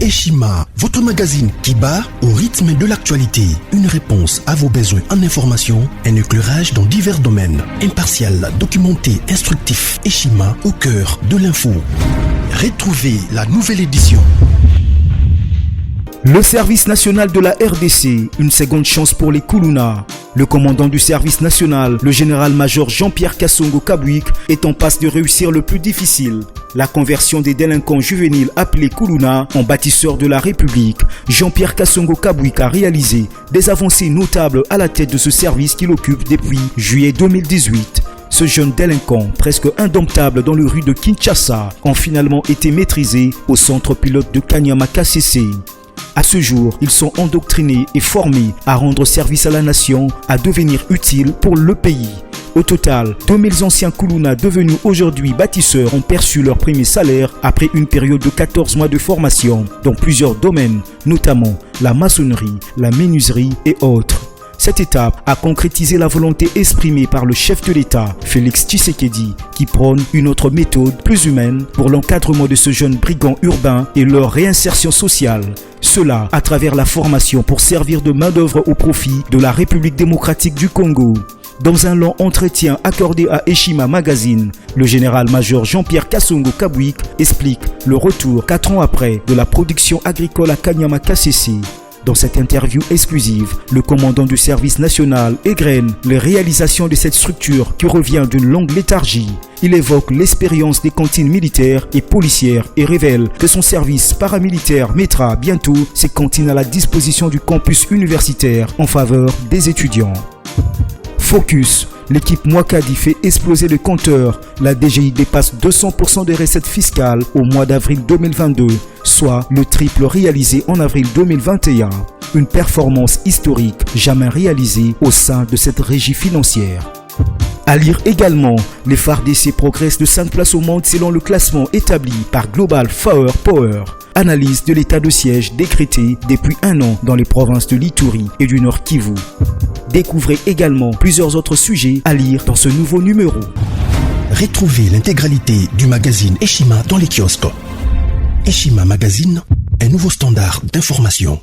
Eshima, votre magazine qui bat au rythme de l'actualité. Une réponse à vos besoins en information, un éclairage dans divers domaines. Impartial, documenté, instructif. Eshima au cœur de l'info. Retrouvez la nouvelle édition. Le service national de la RDC, une seconde chance pour les Koulouna. Le commandant du service national, le général-major Jean-Pierre Kassongo Kabouik, est en passe de réussir le plus difficile. La conversion des délinquants juvéniles appelés Koulouna en bâtisseurs de la République. Jean-Pierre Kassongo Kabouik a réalisé des avancées notables à la tête de ce service qu'il occupe depuis juillet 2018. Ce jeune délinquant, presque indomptable dans le rue de Kinshasa, ont finalement été maîtrisés au centre pilote de Kanyama KCC. À ce jour, ils sont endoctrinés et formés à rendre service à la nation, à devenir utiles pour le pays. Au total, 2000 anciens Koulouna devenus aujourd'hui bâtisseurs ont perçu leur premier salaire après une période de 14 mois de formation dans plusieurs domaines, notamment la maçonnerie, la menuiserie et autres. Cette étape a concrétisé la volonté exprimée par le chef de l'État, Félix Tshisekedi, qui prône une autre méthode plus humaine pour l'encadrement de ce jeune brigand urbain et leur réinsertion sociale. Cela à travers la formation pour servir de main-d'œuvre au profit de la République démocratique du Congo. Dans un long entretien accordé à Eshima Magazine, le général-major Jean-Pierre Kassongo Kabouik explique le retour 4 ans après de la production agricole à Kanyama KCC. Dans cette interview exclusive, le commandant du service national égrène les réalisations de cette structure qui revient d'une longue léthargie. Il évoque l'expérience des cantines militaires et policières et révèle que son service paramilitaire mettra bientôt ses cantines à la disposition du campus universitaire en faveur des étudiants. Focus. L'équipe Mwakadi fait exploser le compteur. La DGI dépasse 200% des recettes fiscales au mois d'avril 2022, soit le triple réalisé en avril 2021. Une performance historique jamais réalisée au sein de cette régie financière. À lire également, les FARDC progressent de 5 places au monde selon le classement établi par Global Firepower. Analyse de l'état de siège décrété depuis 1 an dans les provinces de l'Ituri et du Nord Kivu. Découvrez également plusieurs autres sujets à lire dans ce nouveau numéro. Retrouvez l'intégralité du magazine Eshima dans les kiosques. Eshima Magazine, un nouveau standard d'information.